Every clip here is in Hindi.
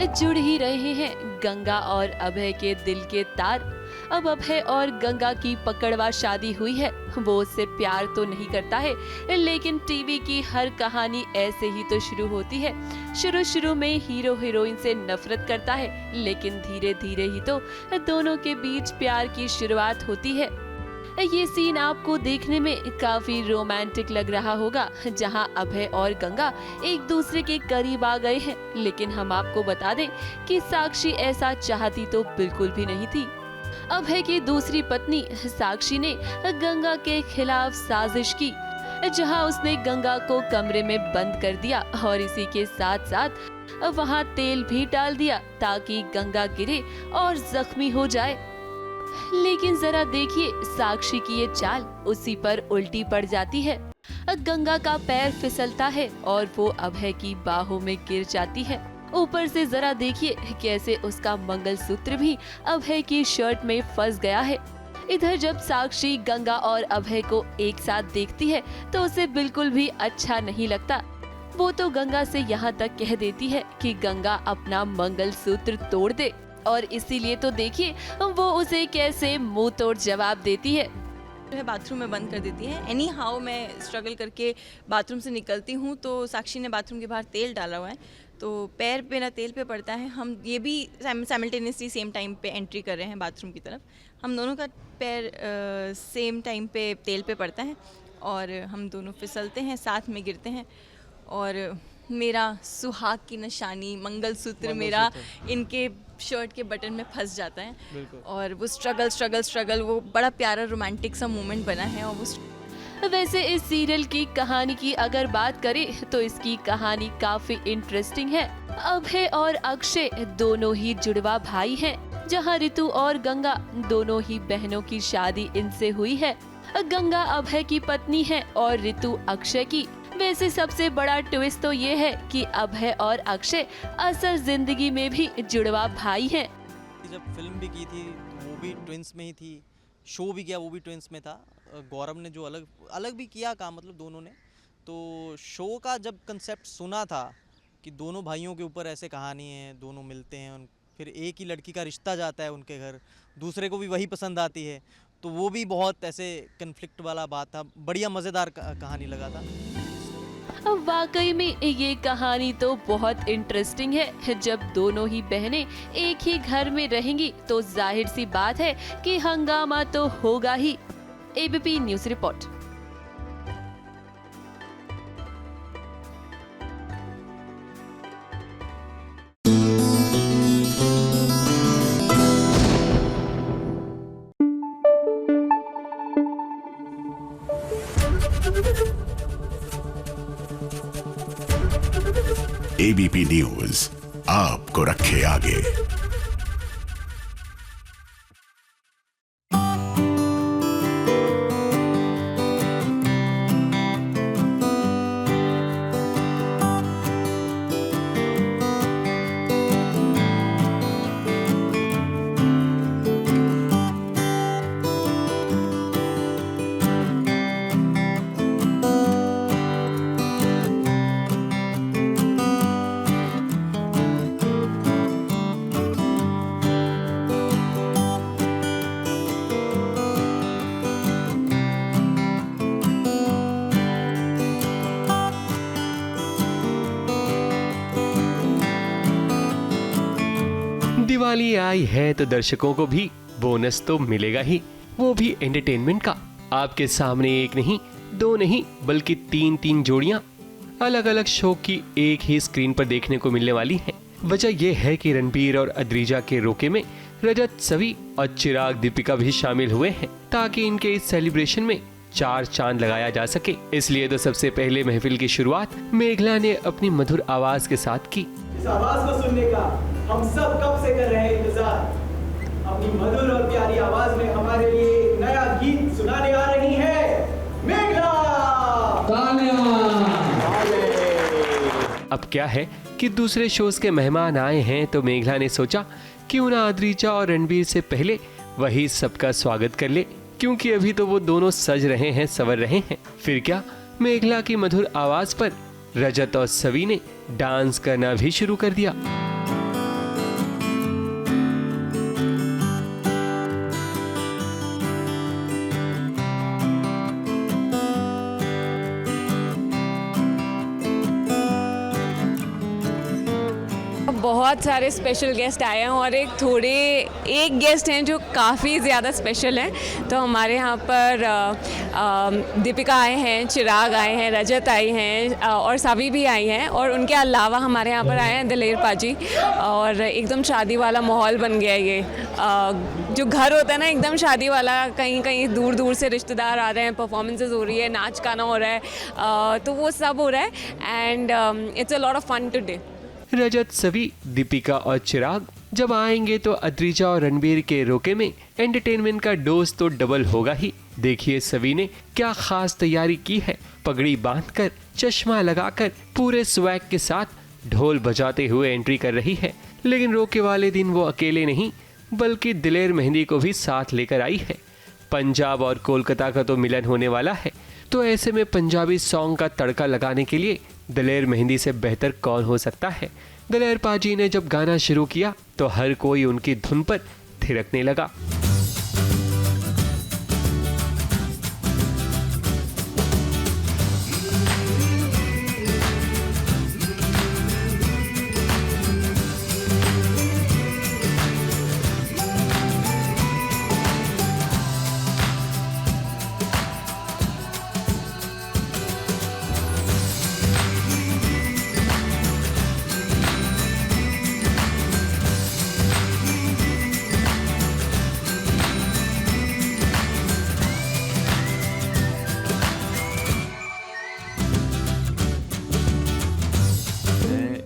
जुड़ ही रहे हैं गंगा और अभय के दिल के तार। अब अभय और गंगा की पकड़वा शादी हुई है। वो उससे प्यार तो नहीं करता है, लेकिन टीवी की हर कहानी ऐसे ही तो शुरू होती है। शुरू में हीरो हीरोइन से नफरत करता है, लेकिन धीरे धीरे ही तो दोनों के बीच प्यार की शुरुआत होती है। ये सीन आपको देखने में काफी रोमांटिक लग रहा होगा, जहां अभय और गंगा एक दूसरे के करीब आ गए हैं। लेकिन हम आपको बता दें कि साक्षी ऐसा चाहती तो बिल्कुल भी नहीं थी। अभय की दूसरी पत्नी साक्षी ने गंगा के खिलाफ साजिश की, जहां उसने गंगा को कमरे में बंद कर दिया और इसी के साथ साथ वहां तेल भी डाल दिया ताकि गंगा गिरे और जख्मी हो जाए। लेकिन जरा देखिए, साक्षी की ये चाल उसी पर उल्टी पड़ जाती है। गंगा का पैर फिसलता है और वो अभय की बाहों में गिर जाती है। ऊपर से जरा देखिए कैसे उसका मंगलसूत्र भी अभय की शर्ट में फंस गया है। इधर जब साक्षी गंगा और अभय को एक साथ देखती है तो उसे बिल्कुल भी अच्छा नहीं लगता। वो तो गंगा से यहाँ तक कह देती है कि गंगा अपना मंगलसूत्र तोड़ दे, और इसीलिए तो देखिए वो उसे कैसे मुंह तोड़ जवाब देती है। बाथरूम में बंद कर देती है। एनी हाउ मैं स्ट्रगल करके बाथरूम से निकलती हूँ तो साक्षी ने बाथरूम के बाहर तेल डाला हुआ है, तो पैर मेरा तेल पे पड़ता है। हम ये भी साइमल्टेनियसली सेम टाइम पे एंट्री कर रहे हैं बाथरूम की तरफ। हम दोनों का पैर सेम टाइम पे तेल पे पड़ता है और हम दोनों फिसलते हैं, साथ में गिरते हैं और मेरा सुहाग की निशानी मंगलसूत्र मेरा इनके शर्ट के बटन में फंस जाता है और वो स्ट्रगल वो बड़ा प्यारा रोमांटिक सा मोमेंट बना है। और वो वैसे इस सीरियल की कहानी की अगर बात करें तो इसकी कहानी काफी इंटरेस्टिंग है। अभय और अक्षय दोनों ही जुड़वा भाई हैं, जहां ऋतु और गंगा दोनों ही बहनों की शादी इनसे हुई है। गंगा अभय की पत्नी है और ऋतु अक्षय की। वैसे सबसे बड़ा ट्विस्ट तो ये है कि अभय और अक्षय असल जिंदगी में भी जुड़वा भाई हैं। जब फिल्म भी की थी तो वो भी ट्विंस में ही थी, शो भी किया वो भी ट्विंस में था। गौरव ने जो अलग भी किया काम, मतलब दोनों ने। तो शो का जब कंसेप्ट सुना था कि दोनों भाइयों के ऊपर ऐसे कहानी है, दोनों मिलते हैं, फिर एक ही लड़की का रिश्ता जाता है उनके घर, दूसरे को भी वही पसंद आती है, तो वो भी बहुत ऐसे कन्फ्लिक्ट वाला बात था। बढ़िया मज़ेदार कहानी लगा था। वाकई में ये कहानी तो बहुत इंटरेस्टिंग है। जब दोनों ही बहनें एक ही घर में रहेंगी तो जाहिर सी बात है कि हंगामा तो होगा ही। ABP news report. ABP news आपको रखे आगे। दिवाली आई है तो दर्शकों को भी बोनस तो मिलेगा ही, वो भी एंटरटेनमेंट का। आपके सामने एक नहीं, दो नहीं, बल्कि तीन जोड़ियां अलग अलग शो की एक ही स्क्रीन पर देखने को मिलने वाली हैं। वजह यह है कि रणबीर और अद्रिजा के रोके में रजत, सवी और चिराग दीपिका भी शामिल हुए हैं, ताकि इनके इस सेलिब्रेशन में 4 चांद लगाया जा सके। इसलिए तो सबसे पहले महफिल की शुरुआत मेघला ने अपनी मधुर आवाज के साथ की। इस आवाज को सुनने का हम सब कब से कर रहे हैं इंतजार। अपनी मधुर और प्यारी आवाज में हमारे लिए एक नया गीत सुनाने आ रही है मेघला। अब क्या है कि दूसरे शोज के मेहमान आए हैं तो मेघला ने सोचा क्यों ना अद्रिजा और रणबीर से पहले वही सबका स्वागत कर ले, क्योंकि अभी तो वो दोनों सज रहे हैं, संवर रहे हैं। फिर क्या, मेघला की मधुर आवाज पर रजत और सवी ने डांस करना भी शुरू कर दिया। बहुत सारे स्पेशल गेस्ट आए हैं और एक गेस्ट हैं जो काफ़ी ज़्यादा स्पेशल हैं। तो हमारे यहाँ पर दीपिका आए हैं, चिराग आए हैं, रजत आई हैं और सभी भी आई हैं। और उनके अलावा हमारे यहाँ पर आए हैं दिलेर पाजी। और एकदम शादी वाला माहौल बन गया ये, जो घर होता है ना एकदम शादी वाला, कहीं कहीं दूर दूर से रिश्तेदार आ रहे हैं, परफॉर्मेंसेज हो रही है, नाच गाना हो रहा है, तो वो सब हो रहा है and it's a lot of fun today. Rajat, Savi, Deepika और चिराग जब आएंगे तो अद्रिजा और रणबीर के रोके में एंटरटेनमेंट का डोज तो डबल होगा ही। देखिए सवी ने क्या खास तैयारी की है। पगड़ी बांधकर, चश्मा लगाकर, पूरे स्वैग के साथ ढोल बजाते हुए एंट्री कर रही है। लेकिन रोके वाले दिन वो अकेले नहीं बल्कि दिलेर मेहंदी को भी साथ लेकर आई है। पंजाब और कोलकाता का तो मिलन होने वाला है, तो ऐसे में पंजाबी सॉन्ग का तड़का लगाने के लिए दिलेर मेहंदी से बेहतर कौन हो सकता है। दिलेर पाजी ने जब गाना शुरू किया तो हर कोई उनकी धुन पर थिरकने लगा।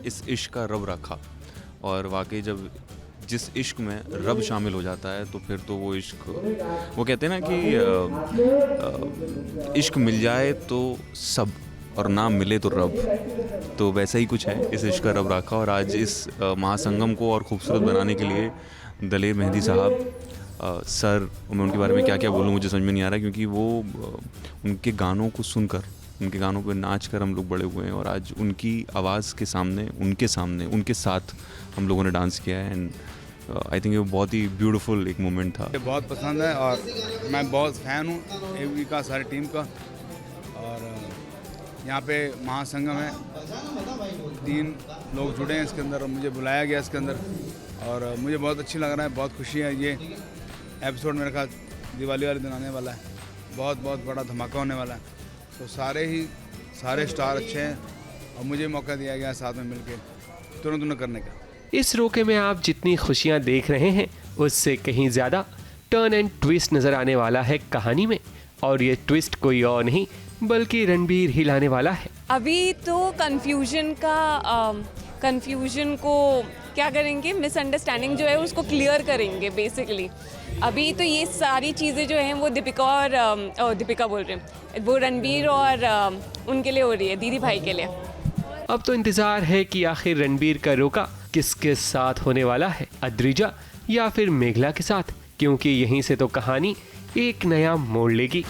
इस इश्क का रब रखा और वाकई जब जिस इश्क में रब शामिल हो जाता है तो फिर तो वो इश्क, वो कहते हैं ना कि इश्क मिल जाए तो सब और ना मिले तो रब, तो वैसा ही कुछ है इस इश्क का रब रखा। और आज इस महासंगम को और खूबसूरत बनाने के लिए दिलेर मेहंदी साहब, सर, मैं उनके बारे में क्या क्या बोलूँ मुझे समझ में नहीं आ रहा, क्योंकि वो उनके गानों को सुनकर, उनके गानों पे नाच कर हम लोग बड़े हुए हैं और आज उनकी आवाज़ के सामने, उनके साथ हम लोगों ने डांस किया है। एंड आई थिंक ये बहुत ही ब्यूटीफुल एक मोमेंट था। मुझे बहुत पसंद है और मैं बहुत फ़ैन हूँ एवी का, सारी टीम का। और यहाँ पे महासंगम है, 3 लोग जुड़े हैं इसके अंदर और मुझे बुलाया गया इसके अंदर और मुझे बहुत अच्छी लग रहा है, बहुत खुशी है। ये एपिसोड मेरे ख्याल दिवाली वाले दिन आने वाला है, बहुत बहुत बड़ा धमाका होने वाला है। तो सारे स्टार अच्छे हैं और मुझे मौका दिया गया साथ में मिलके तुरंत करने का। इस रोके में आप जितनी खुशियां देख रहे हैं उससे कहीं ज़्यादा टर्न एंड ट्विस्ट नज़र आने वाला है कहानी में। और ये ट्विस्ट कोई और नहीं बल्कि रणबीर ही लाने वाला है। अभी तो कन्फ्यूजन को क्या करेंगे, मिसअंडरस्टैंडिंग जो है उसको क्लियर करेंगे बेसिकली। अभी तो ये सारी चीज़ें जो हैं वो दीपिका बोल रहे हैं, वो रणबीर और उनके लिए हो रही है, दीदी भाई के लिए। अब तो इंतज़ार है कि आखिर रणबीर का रोका किसके साथ होने वाला है, अद्रिजा या फिर मेघला के साथ, क्योंकि यहीं से तो कहानी एक नया मोड़ लेगी।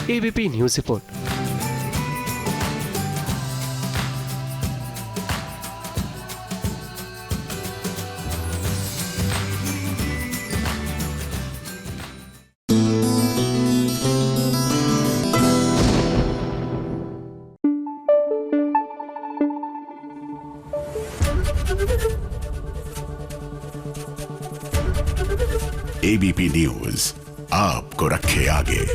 ABP news report. ABP news आपको रखे आगे।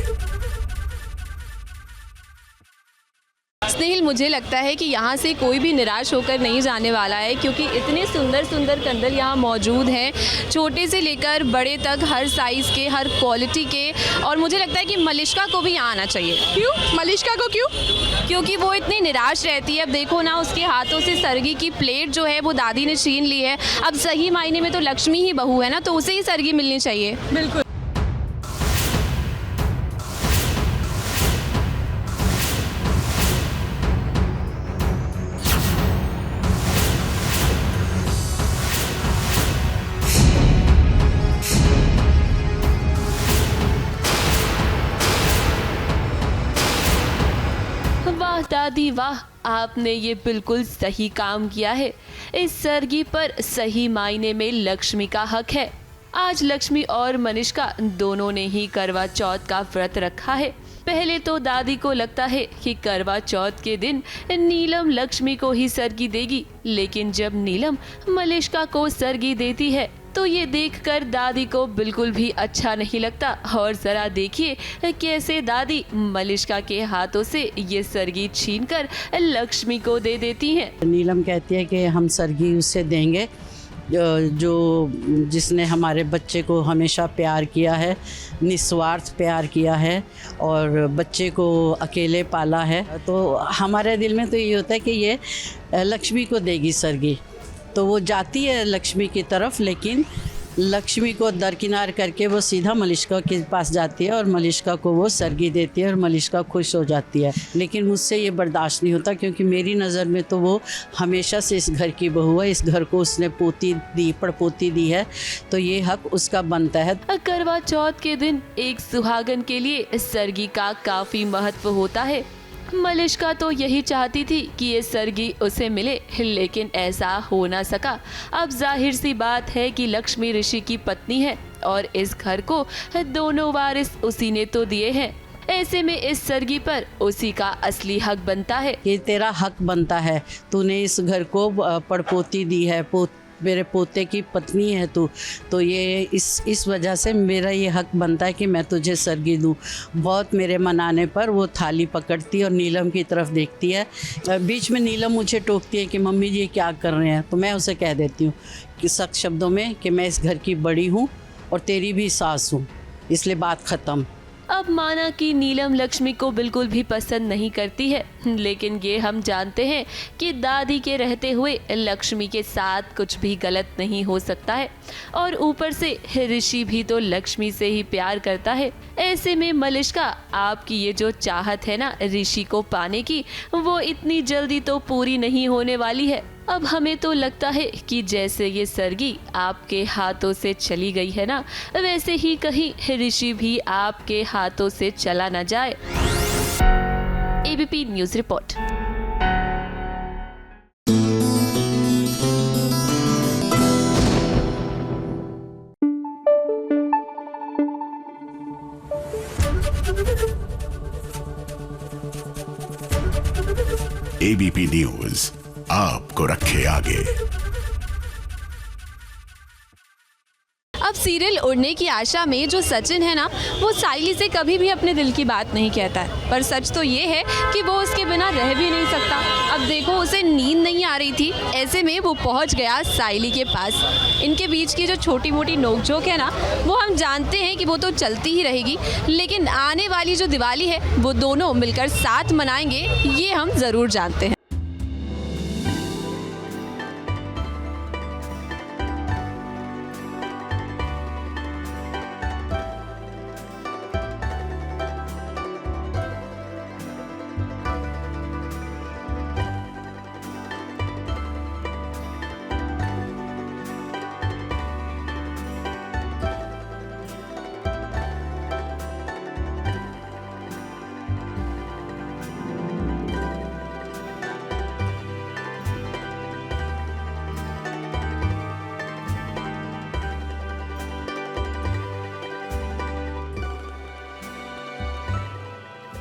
स्नेहिल, मुझे लगता है कि यहाँ से कोई भी निराश होकर नहीं जाने वाला है, क्योंकि इतने सुंदर सुंदर कंदल यहाँ मौजूद हैं, छोटे से लेकर बड़े तक, हर साइज़ के, हर क्वालिटी के। और मुझे लगता है कि मलिष्का को भी यहाँ आना चाहिए। क्यों मलिष्का को? क्यों? क्योंकि वो इतनी निराश रहती है। अब देखो ना, उसके हाथों से सरगी की प्लेट जो है वो दादी ने छीन ली है। अब सही मायने में तो लक्ष्मी ही बहू है ना, तो उसे ही सरगी मिलनी चाहिए। बिल्कुल। वाह दादी वाह, आपने ये बिल्कुल सही काम किया है। इस सरगी पर सही मायने में लक्ष्मी का हक है। आज लक्ष्मी और मनिष्का दोनों ने ही करवा चौथ का व्रत रखा है। पहले तो दादी को लगता है कि करवा चौथ के दिन नीलम लक्ष्मी को ही सरगी देगी, लेकिन जब नीलम मलिष्का को सरगी देती है तो ये देखकर दादी को बिल्कुल भी अच्छा नहीं लगता। और जरा देखिए कैसे दादी मलिष्का के हाथों से ये सरगी छीनकर लक्ष्मी को दे देती हैं। नीलम कहती है कि हम सरगी उससे देंगे जो जिसने हमारे बच्चे को हमेशा प्यार किया है, निस्वार्थ प्यार किया है और बच्चे को अकेले पाला है। तो हमारे दिल में तो ये होता है कि ये लक्ष्मी को देगी सरगी। तो वो जाती है लक्ष्मी की तरफ, लेकिन लक्ष्मी को दरकिनार करके वो सीधा मलिष्का के पास जाती है और मलिष्का को वो सरगी देती है और मलिष्का खुश हो जाती है। लेकिन मुझसे ये बर्दाश्त नहीं होता, क्योंकि मेरी नज़र में तो वो हमेशा से इस घर की बहू है, इस घर को उसने पोती दी, पड़पोती दी है, तो ये हक उसका बनता है। करवा चौथ के दिन एक सुहागन के लिए सरगी का काफी महत्व होता है। मलिष्का तो यही चाहती थी कि ये सरगी उसे मिले, लेकिन ऐसा हो ना सका। अब जाहिर सी बात है कि लक्ष्मी ऋषि की पत्नी है और इस घर को दोनों वारिस उसी ने तो दिए हैं। ऐसे में इस सरगी पर उसी का असली हक बनता है। ये तेरा हक बनता है, तूने इस घर को पड़पोती दी है, मेरे पोते की पत्नी है तू, तो ये इस वजह से मेरा ये हक बनता है कि मैं तुझे सरगी दूँ। बहुत मेरे मनाने पर वो थाली पकड़ती है और नीलम की तरफ देखती है। बीच में नीलम मुझे टोकती है कि मम्मी जी क्या कर रहे हैं, तो मैं उसे कह देती हूँ कि सख्त शब्दों में कि मैं इस घर की बड़ी हूँ और तेरी भी सास हूँ, इसलिए बात ख़त्म। अब माना कि नीलम लक्ष्मी को बिल्कुल भी पसंद नहीं करती है, लेकिन ये हम जानते हैं कि दादी के रहते हुए लक्ष्मी के साथ कुछ भी गलत नहीं हो सकता है। और ऊपर से ऋषि भी तो लक्ष्मी से ही प्यार करता है। ऐसे में मलिष्का, आपकी ये जो चाहत है ना ऋषि को पाने की, वो इतनी जल्दी तो पूरी नहीं होने वाली है। अब हमें तो लगता है कि जैसे ये सरगी आपके हाथों से चली गई है ना, वैसे ही कहीं ऋषि भी आपके हाथों से चला न जाए। ABP news report. ABP news आपको रखे आगे। अब सीरियल उड़ने की आशा में जो सचिन है ना, वो साइली से कभी भी अपने दिल की बात नहीं कहता है, पर सच तो ये है कि वो उसके बिना रह भी नहीं सकता। अब देखो, उसे नींद नहीं आ रही थी, ऐसे में वो पहुंच गया साइली के पास। इनके बीच की जो छोटी मोटी नोकझोंक है ना, वो हम जानते हैं कि वो तो चलती ही रहेगी, लेकिन आने वाली जो दिवाली है वो दोनों मिलकर साथ मनाएंगे, ये हम ज़रूर जानते हैं।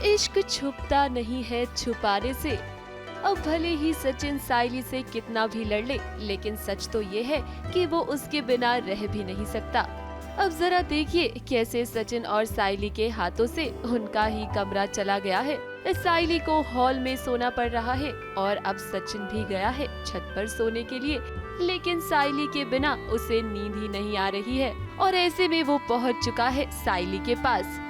इश्क छुपता नहीं है छुपाने से। अब भले ही सचिन साइली से कितना भी लड़ ले, लेकिन सच तो ये है कि वो उसके बिना रह भी नहीं सकता। अब जरा देखिए कैसे सचिन और साइली के हाथों से उनका ही कमरा चला गया है। साइली को हॉल में सोना पड़ रहा है और अब सचिन भी गया है छत पर सोने के लिए, लेकिन साइली के बिना उसे नींद ही नहीं आ रही है। और ऐसे में वो पहुंच चुका है साइली के पास।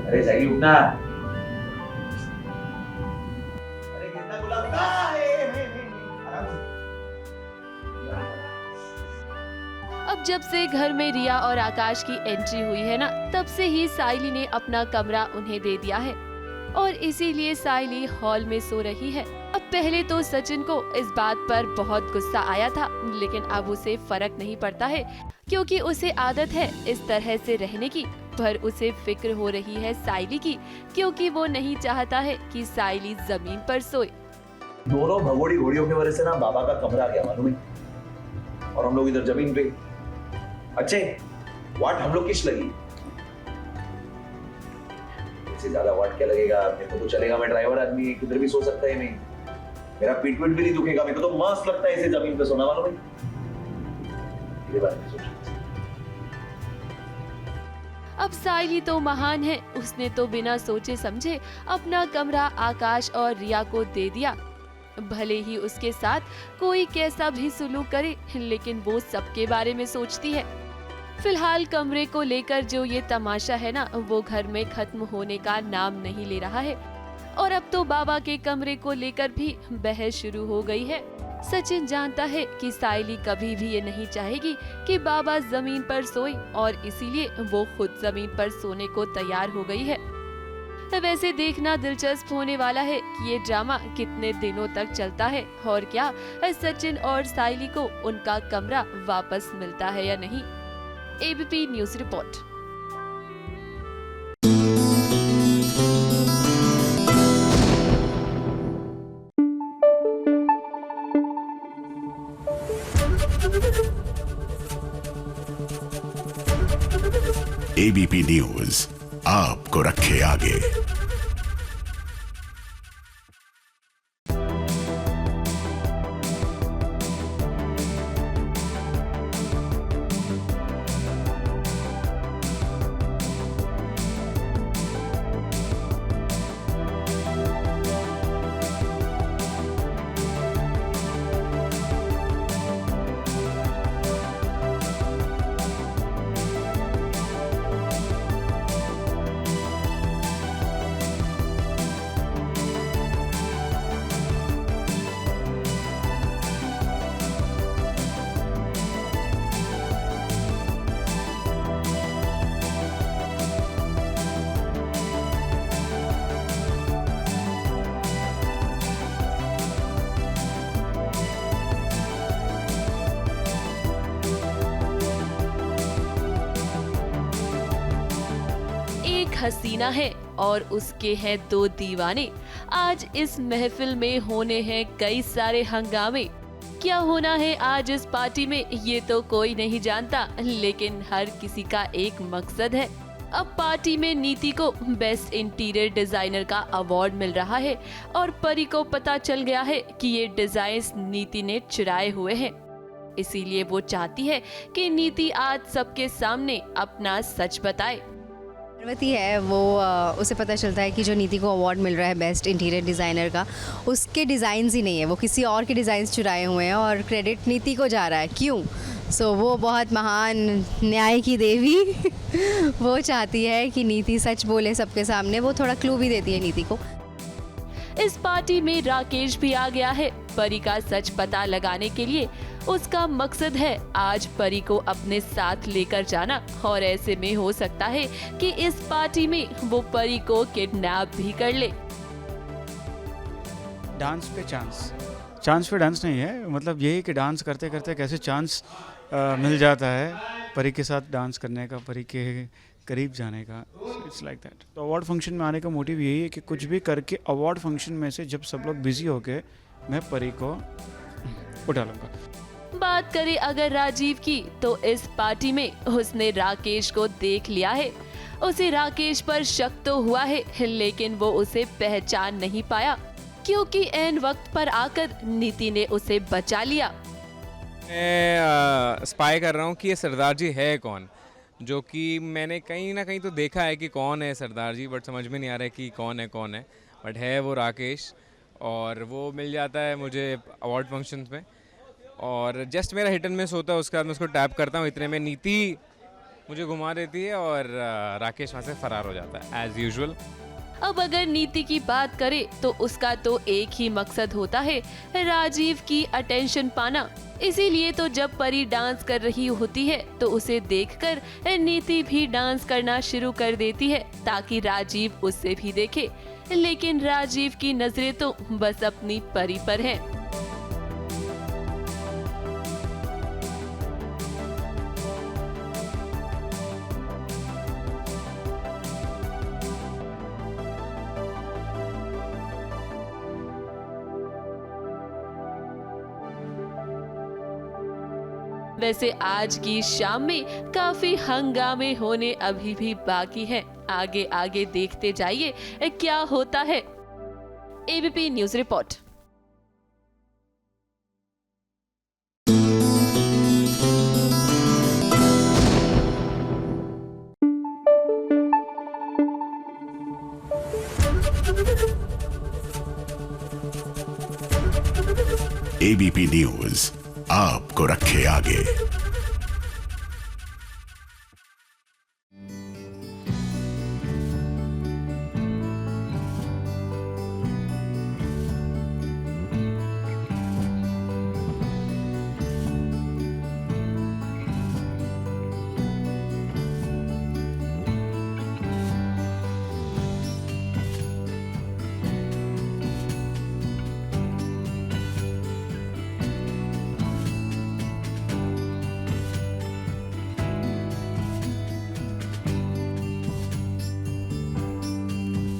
अरे साइली उठना। अरे कितना बुलाता है, आराम से। अब जब से घर में रिया और आकाश की एंट्री हुई है ना, तब से ही साइली ने अपना कमरा उन्हें दे दिया है और इसीलिए साइली हॉल में सो रही है। अब पहले तो सचिन को इस बात पर बहुत गुस्सा आया था, लेकिन अब उसे फर्क नहीं पड़ता है क्योंकि उसे आदत है इस तरह से रहने की। पर उसे फिक्र हो रही है साइली की, क्योंकि वो नहीं चाहता है कि साइली जमीन पर सोए। दोनों भगोड़ी घोड़ियों की वजह से ना बाबा का कमरा आ गया मालूम है, और हम लोग इधर जमीन पे। अच्छे वाट हम लोग किस लगी, इससे ज्यादा वाट क्या लगेगा, मेरे को तो चलेगा, मैं ड्राइवर आदमी किधर भी सो सकता है, नहीं मेरा पीठ भी नहीं दुखेगा, मेरे को तो मस्त लगता है इसे जमीन पे सोना मालूम है। ये बात नहीं सोच। अब साइली तो महान है, उसने तो बिना सोचे समझे अपना कमरा आकाश और रिया को दे दिया। भले ही उसके साथ कोई कैसा भी सुलूक करे, लेकिन वो सबके बारे में सोचती है। फिलहाल कमरे को लेकर जो ये तमाशा है ना, वो घर में खत्म होने का नाम नहीं ले रहा है, और अब तो बाबा के कमरे को लेकर भी बहस शुरू हो गई है। सचिन जानता है कि साइली कभी भी ये नहीं चाहेगी कि बाबा जमीन पर सोए, और इसीलिए वो खुद जमीन पर सोने को तैयार हो गई है। वैसे देखना दिलचस्प होने वाला है कि ये ड्रामा कितने दिनों तक चलता है, और क्या सचिन और साइली को उनका कमरा वापस मिलता है या नहीं। ABP news report. ABP news आपको रखे आगे। हसीना है और उसके हैं दो दीवाने। आज इस महफिल में होने हैं कई सारे हंगामे। क्या होना है आज इस पार्टी में ये तो कोई नहीं जानता, लेकिन हर किसी का एक मकसद है। अब पार्टी में नीति को बेस्ट इंटीरियर डिजाइनर का अवार्ड मिल रहा है, और परी को पता चल गया है कि ये डिजाइन्स नीति ने चुराए हुए हैं। इसीलिए वो चाहती है कि नीति आज सबके सामने अपना सच बताए। पार्वती है वो, उसे पता चलता है कि जो नीति को अवार्ड मिल रहा है बेस्ट इंटीरियर डिज़ाइनर का, उसके डिज़ाइंस ही नहीं है, वो किसी और के डिज़ाइंस चुराए हुए हैं और क्रेडिट नीति को जा रहा है। क्यों? सो वो बहुत महान न्याय की देवी वो चाहती है कि नीति सच बोले सबके सामने। वो थोड़ा क्लू भी देती है नीति को। इस पार्टी में राकेश भी आ गया है परी का सच पता लगाने के लिए। उसका मकसद है आज परी को अपने साथ लेकर जाना, और ऐसे में हो सकता है कि इस पार्टी में वो परी को किडनैप भी कर ले। डांस पे चांस पे डांस नहीं है, मतलब यही कि डांस करते करते कैसे चांस मिल जाता है परी के साथ डांस करने का, परी के करीब जाने का। It's like that. तो अवार्ड फंक्शन में आने का मोटिव यही है कि कुछ भी करके अवार्ड फंक्शन में से जब सब लोग बिजी हो गए, मैं परी को उठा लूँगा। बात करें अगर राजीव की, तो इस पार्टी में उसने राकेश को देख लिया है। उसे राकेश पर शक तो हुआ है, लेकिन वो उसे पहचान नहीं पाया, क्योंकि ऐन वक्त पर आकर नीति ने उसे बचा लिया। मैं स्पाई कर रहा हूँ कि ये सरदार जी है कौन, जो कि मैंने कहीं ना कहीं तो देखा है कि कौन है सरदार जी, बट समझ में नहीं आ रहा है कि कौन है, बट है वो राकेश। और वो मिल जाता है मुझे अवार्ड फंक्शंस में, और जस्ट मेरा हिट एंड मिस होता है, उसके बाद मैं उसको टैप करता हूँ, इतने में नीति मुझे घुमा देती है और राकेश वहाँ से फरार हो जाता है एज यूजुअल। अब अगर नीति की बात करें तो उसका तो एक ही मकसद होता है, राजीव की अटेंशन पाना। इसीलिए तो जब परी डांस कर रही होती है तो उसे देखकर नीति भी डांस करना शुरू कर देती है, ताकि राजीव उससे भी देखे। लेकिन राजीव की नजरें तो बस अपनी परी पर हैं। वैसे आज की शाम में काफी हंगामे होने अभी भी बाकी हैं। आगे आगे देखते जाइए क्या होता है। ABP news report. ABP news आपको रखे आगे।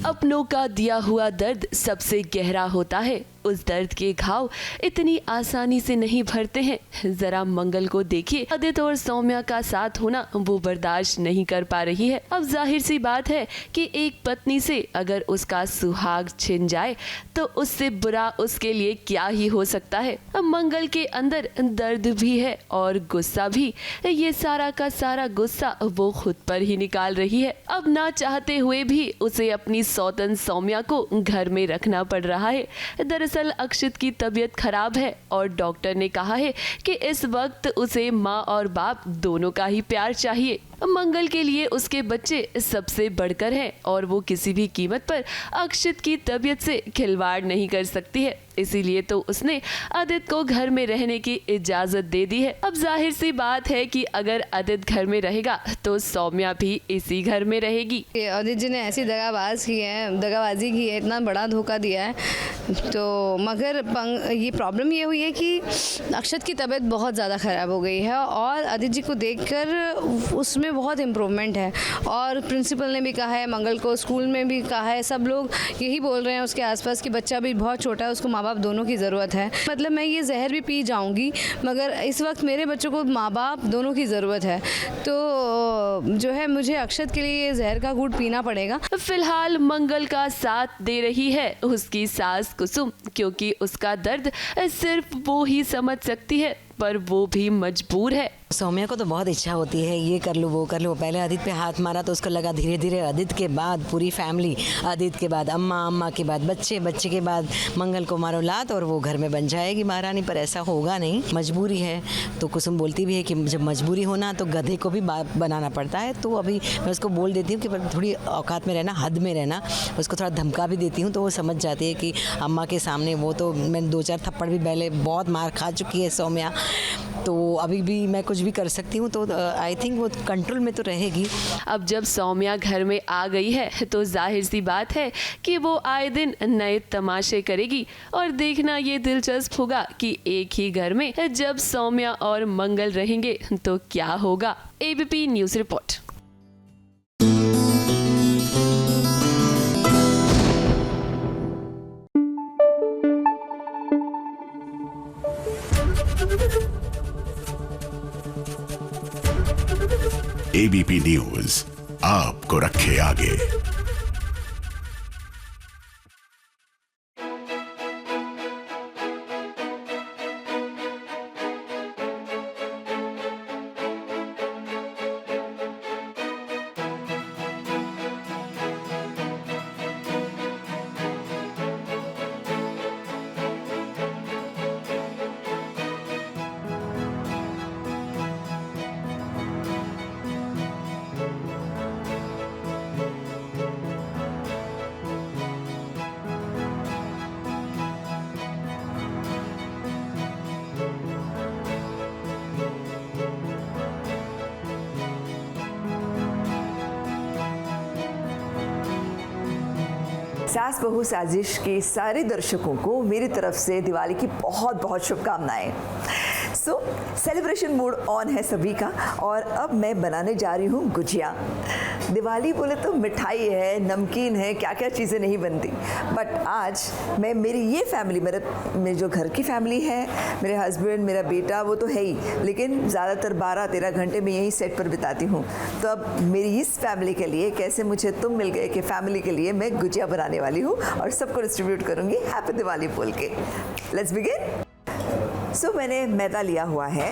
अपनों का दिया हुआ दर्द सबसे गहरा होता है। उस दर्द के घाव इतनी आसानी से नहीं भरते हैं। जरा मंगल को देखिए, आदित्य और सौम्या का साथ होना वो बर्दाश्त नहीं कर पा रही है। अब जाहिर सी बात है कि एक पत्नी से अगर उसका सुहाग छिन जाए तो उससे बुरा उसके लिए क्या ही हो सकता है। अब मंगल के अंदर दर्द भी है और गुस्सा भी। ये सारा का सारा गुस्सा वो खुद पर ही निकाल रही है। अब ना चाहते हुए भी उसे अपनी सौतन सौम्या को घर में रखना पड़ रहा है। दरअसल अक्षित की तबीयत खराब है और डॉक्टर ने कहा है कि इस वक्त उसे माँ और बाप दोनों का ही प्यार चाहिए। मंगल के लिए उसके बच्चे सबसे बढ़कर हैं और वो किसी भी कीमत पर अक्षित की तबीयत से खिलवाड़ नहीं कर सकती है। इसीलिए तो उसने आदित्य को घर में रहने की इजाजत दे दी है। अब जाहिर सी बात है कि अगर आदित्य घर में रहेगा तो सौम्या भी इसी घर में रहेगी। आदित्य जी ने ऐसी दगाबाजी की है, इतना बड़ा धोखा दिया है। तो मगर ये प्रॉब्लम ये हुई है कि अक्षत की तबीयत बहुत ज़्यादा ख़राब हो गई है और आदित्य जी को देखकर उसमें बहुत इम्प्रूवमेंट है। और प्रिंसिपल ने भी कहा है, मंगल को स्कूल में भी कहा है, सब लोग यही बोल रहे हैं उसके आसपास कि बच्चा भी बहुत छोटा है, उसको माँ बाप दोनों की ज़रूरत है। मतलब मैं ये जहर भी पी जाऊँगी मगर इस वक्त मेरे बच्चों को माँ बाप दोनों की ज़रूरत है। तो जो है मुझे अक्षत के लिए ये जहर का घूंट पीना पड़ेगा। फिलहाल मंगल का साथ दे रही है उसकी सास कुसुम, क्योंकि उसका दर्द सिर्फ वो ही समझ सकती है, पर वो भी मजबूर है। सौम्या को तो बहुत इच्छा होती है ये कर लो वो कर लो। पहले आदित्य पे हाथ मारा तो उसको लगा धीरे धीरे आदित्य के बाद पूरी फैमिली, आदित्य के बाद अम्मा, अम्मा के बाद बच्चे, बच्चे के बाद मंगल को मारो लात और वो घर में बन जाएगी महारानी। पर ऐसा होगा नहीं, मजबूरी है। तो कुसुम बोलती भी है कि जब मजबूरी होना तो गधे को भी बाप बनाना पड़ता है। तो अभी मैं उसको बोल देती हूँ कि थोड़ी औकात में रहना, हद में रहना। उसको थोड़ा धमका भी देती हूँ तो वो समझ जाती है कि अम्मा के सामने वो तो मैंने 2-4 थप्पड़ भी पहले बहुत मार खा चुकी है सौम्या, तो अभी भी मैं कुछ भी कर सकती हूँ। तो आई थिंक वो कंट्रोल में तो रहेगी। अब जब सौम्या घर में आ गई है तो जाहिर सी बात है कि वो आए दिन नए तमाशे करेगी और देखना ये दिलचस्प होगा कि एक ही घर में जब सौम्या और मंगल रहेंगे तो क्या होगा। ABP news report. ABP news आपको रखे आगे। सास बहू साजिश के सारे दर्शकों को मेरी तरफ से दिवाली की बहुत बहुत शुभकामनाएं। सो सेलिब्रेशन मूड ऑन है सभी का और अब मैं बनाने जा रही हूँ गुजिया। दिवाली बोले तो मिठाई है, नमकीन है, क्या क्या चीज़ें नहीं बनती, बट आज मैं मेरी ये फैमिली, मेरे जो घर की फैमिली है, मेरे हस्बैंड, मेरा बेटा, वो तो है ही, लेकिन ज़्यादातर 12-13 घंटे में यही सेट पर बिताती हूँ। तो अब मेरी इस फैमिली के लिए, कैसे मुझे तुम मिल गए कि फैमिली के लिए मैं गुजिया बनाने वाली हूँ और सबको डिस्ट्रीब्यूट करूँगी हैप्पी दिवाली बोल के। Let's begin. सो मैंने मैदा लिया हुआ है,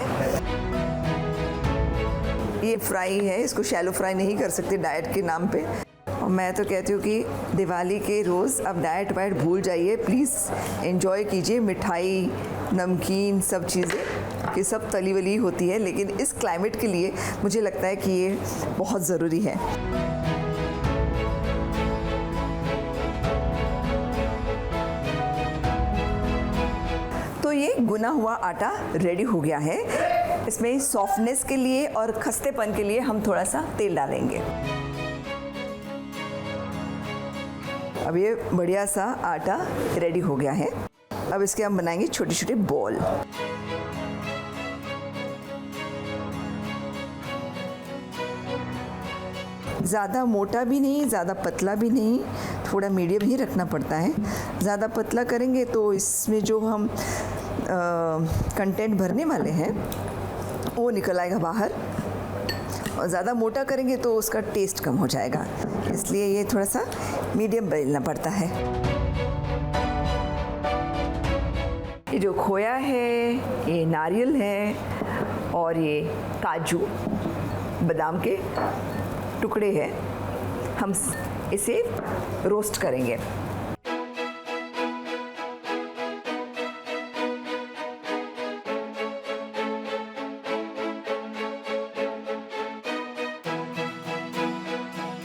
ये फ्राई है, इसको शैलो फ्राई नहीं कर सकते डाइट के नाम पे। और मैं तो कहती हूँ कि दिवाली के रोज़ अब डाइट वाइट भूल जाइए, प्लीज़ एंजॉय कीजिए। मिठाई, नमकीन, सब चीज़ें कि सब तली वली होती है, लेकिन इस क्लाइमेट के लिए मुझे लगता है कि ये बहुत ज़रूरी है। तो ये गुना हुआ आटा रेडी हो गया है। इसमें सॉफ्टनेस के लिए और खस्तेपन के लिए हम थोड़ा सा तेल डालेंगे। अब ये बढ़िया सा आटा रेडी हो गया है। अब इसके हम बनाएंगे छोटे छोटे बॉल। ज़्यादा मोटा भी नहीं, ज़्यादा पतला भी नहीं, थोड़ा मीडियम ही रखना पड़ता है। ज़्यादा पतला करेंगे तो इसमें जो हम कंटेंट भरने वाले हैं वो निकल आएगा बाहर, और ज़्यादा मोटा करेंगे तो उसका टेस्ट कम हो जाएगा, इसलिए ये थोड़ा सा मीडियम बेलना पड़ता है। ये जो खोया है, ये नारियल है और ये काजू बादाम के टुकड़े हैं, हम इसे रोस्ट करेंगे।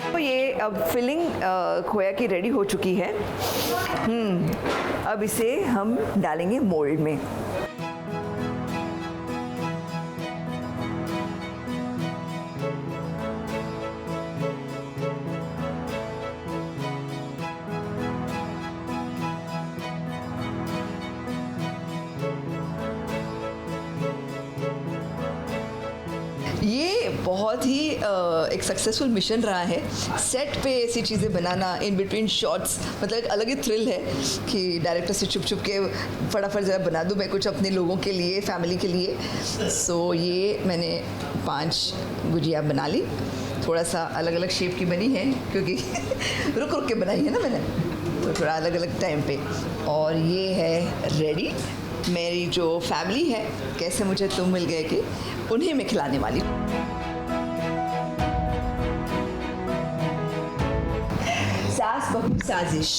तो ये अब फिलिंग खोया की रेडी हो चुकी है। अब इसे हम डालेंगे मोल्ड में। ये बहुत ही एक सक्सेसफुल मिशन रहा है। सेट पे ऐसी चीज़ें बनाना, इन बिटवीन शॉट्स, मतलब एक अलग ही थ्रिल है कि डायरेक्टर से छुप छुप के फटाफट ज़रा बना दूँ मैं कुछ अपने लोगों के लिए, फैमिली के लिए। सो ये मैंने 5 गुजिया बना ली, थोड़ा सा अलग अलग शेप की बनी है क्योंकि रुक रुक के बनाई है ना मैंने, तो थोड़ा अलग अलग टाइम पे। और ये है रेडी। मेरी जो फैमिली है, कैसे मुझे तुम मिल गए कि उन्हें मैं खिलाने वाली हूँ। सास बहू साजिश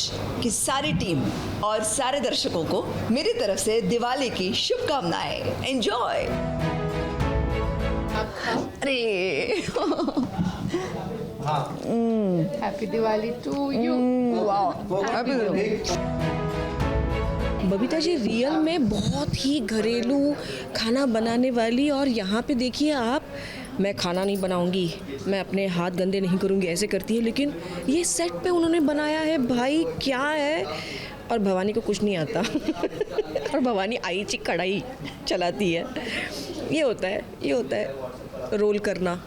की सारी टीम और सारे दर्शकों को मेरी तरफ से दिवाली की शुभकामनाएं। एंजॉय। अरे happy Diwali to you. Babita ji real में बहुत ही घरेलू खाना बनाने वाली, और यहाँ पे देखिए आप, मैं खाना नहीं बनाऊंगी, मैं अपने हाथ गंदे नहीं करूँगी ऐसे करती है, लेकिन ये सेट पे उन्होंने बनाया है भाई, क्या है। और भवानी को कुछ नहीं आता और भवानी आई ची कढ़ाई चलाती है। ये होता है रोल करना।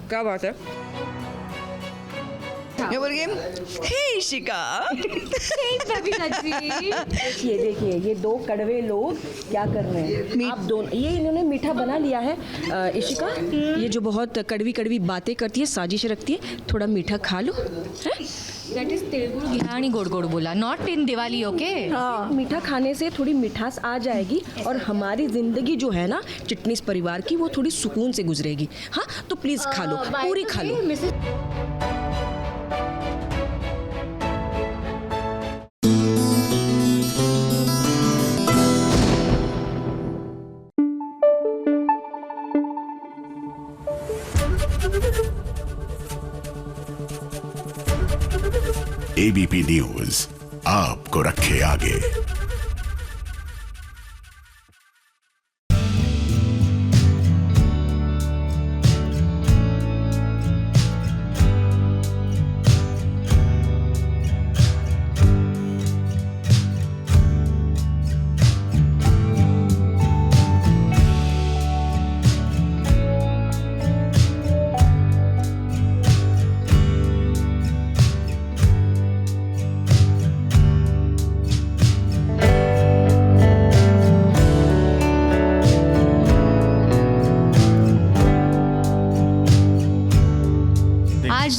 क्या बात है। मैं बोल गई, हे इशिका। देखिए ये 2 कड़वे लोग क्या कर रहे हैं। आप दोनों, ये इन्होंने मीठा बना लिया है। इशिका, ये जो बहुत कड़वी कड़वी बातें करती है, साजिश रखती है, थोड़ा मीठा खा लो। दैट इज तेलुगु घिहानी गोड़ गोड़ बोला, नॉट इन दिवाली, ओके। हाँ, मीठा खाने से थोड़ी मिठास आ जाएगी और हमारी जिंदगी जो है ना चिटनीस परिवार की, वो थोड़ी सुकून से गुजरेगी। हाँ तो प्लीज खा लो, पूरी खा लो। एबीपी न्यूज आपको रखे आगे।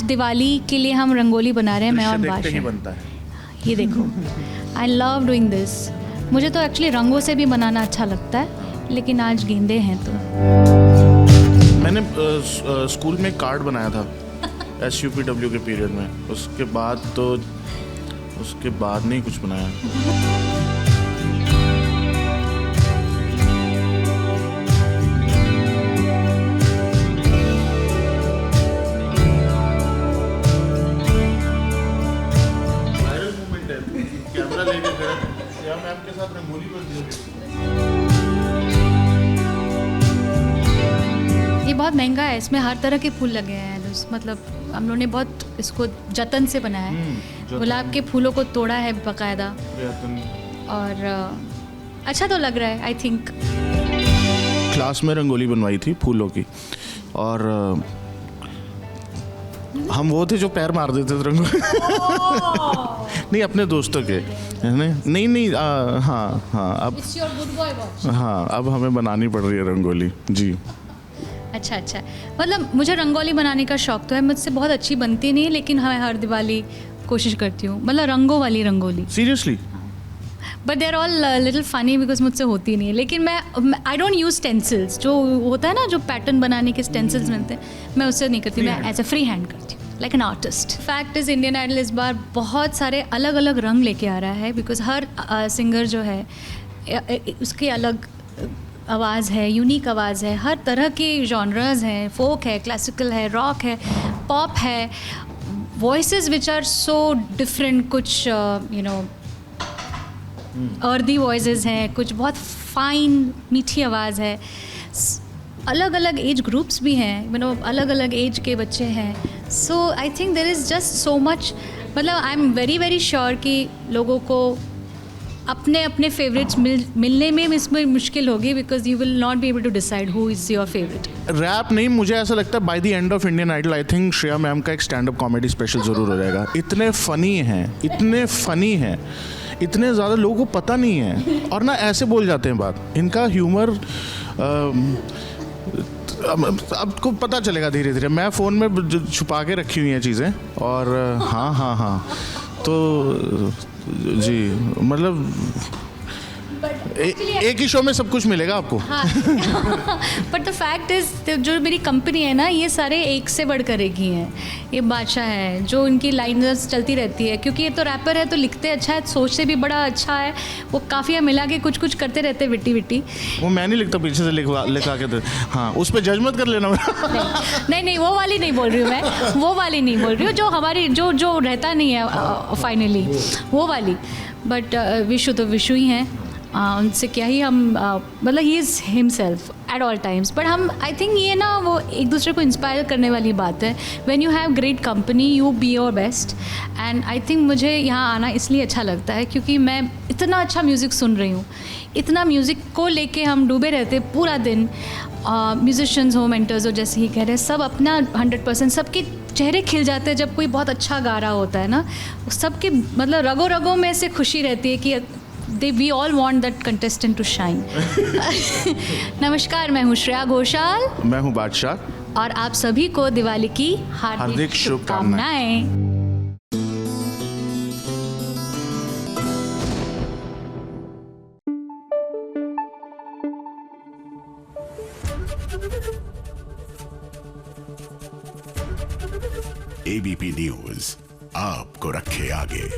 दिवाली के लिए हम रंगोली बना रहे हैं, मैं और देखते ही बादशाह। बनता है। ये देखो, आई लव डूइंग दिस। मुझे तो एक्चुअली रंगों से भी बनाना अच्छा लगता है, लेकिन आज गेंदे हैं तो। मैंने स्कूल में कार्ड बनाया था SUPW के पीरियड में, उसके बाद नहीं कुछ बनाया। कैमरा लेके खड़ा श्रेया मैम के साथ रंगोली बनती है। ये बहुत महंगा है, इसमें हर तरह के फूल लगे हैं। मतलब हम लोगों ने बहुत इसको जतन से बनाया है। गुलाब के फूलों को तोड़ा है बाकायदा, और अच्छा तो लग रहा है आई थिंक। क्लास में रंगोली बनवाई थी फूलों की, और हम वो थे जो पैर मार देते थे रंगोली। नहीं, अपने दोस्तों के नहीं हाँ अब हमें बनानी पड़ रही है रंगोली जी। अच्छा, मतलब मुझे रंगोली बनाने का शौक तो है, मुझसे बहुत अच्छी बनती नहीं है, लेकिन हाँ हर दिवाली कोशिश करती हूँ, मतलब रंगों वाली rangoli. Seriously? But they are all little funny because मुझसे होती नहीं है। लेकिन मैं आई डोंट यूज स्टेंसिल्स, जो होता है ना जो पैटर्न बनाने के स्टेंसिल्स मिलते हैं, मैं उससे नहीं करती, मैं एज अ फ्री हैंड करती हूँ, like an artist. Fact is Indian idol इस बार बहुत सारे अलग अलग रंग लेके आ रहा है, बिकॉज हर सिंगर जो है उसकी अलग आवाज़ है, यूनिक आवाज़ है। हर तरह के जॉनर्स हैं, फोक है, क्लासिकल है, रॉक है, पॉप है, voices which are so different. कुछ अर्दी वॉइसेस हैं, कुछ बहुत फाइन मीठी आवाज़ है। अलग अलग एज ग्रुप्स भी हैं, अलग अलग एज के बच्चे हैं। So I think there is just so much, मतलब I am very very sure कि लोगों को अपने अपने फेवरेट्स मिलने में इसमें मुश्किल होगी, because you will not be able to decide who is your favourite. Rap नहीं, मुझे ऐसा लगता है by the end of Indian idol I think Shreya ma'am का एक स्टैंड अप कॉमेडी स्पेशल ज़रूर हो जाएगा। इतने फ़नी हैं, इतने ज़्यादा लोगों को पता नहीं है, और ना ऐसे बोल जाते हैं बात। इनका ह्यूमर आपको पता चलेगा धीरे धीरे। मैं फ़ोन में छुपा के रखी हुई हैं चीज़ें, और हाँ तो जी, मतलब एक ही शो में सब कुछ मिलेगा आपको। बट द फैक्ट इज जो मेरी कंपनी है ना, ये सारे एक से बढ़कर एक ही हैं। ये बादशाह है जो इनकी लाइनर्स चलती रहती है, क्योंकि ये तो रैपर है तो लिखते अच्छा है, सोचते भी बड़ा अच्छा है। वो काफ़िया मिला के कुछ कुछ करते रहते विट्टी विट्टी। वो मैं नहीं लिखता, पीछे से लिखा के। हाँ, उस पर जज मत कर लेना। नहीं वो वाली नहीं बोल रही हूँ मैं, वो वाली नहीं बोल रही हूँ जो हमारी जो रहता नहीं है फाइनली, वो वाली। बट विशु तो विशु ही हैं, उनसे क्या ही हम, मतलब he is himself at all times. But हम आई थिंक ये ना वो एक दूसरे को इंस्पायर करने वाली बात है। When you have great company you be your best, and I think मुझे यहाँ आना इसलिए अच्छा लगता है क्योंकि मैं इतना अच्छा म्यूज़िक सुन रही हूँ, इतना म्यूज़िक को लेके हम डूबे रहते पूरा दिन। म्यूजिशियंस हो, मेंटर्स हो, जैसे ही कह रहे हैं, सब अपना 100%, सबके चेहरे खिल जाते हैं जब कोई बहुत अच्छा गा रहा होता है ना। सबके मतलब रगों रगों में से खुशी रहती है कि we all want that contestant to shine। नमस्कार, मैं हूँ श्रेया घोषाल, मैं हूँ बादशाह, और आप सभी को दिवाली की हार्दिक शुभकामनाएं। ABP न्यूज़ आपको रखे आगे।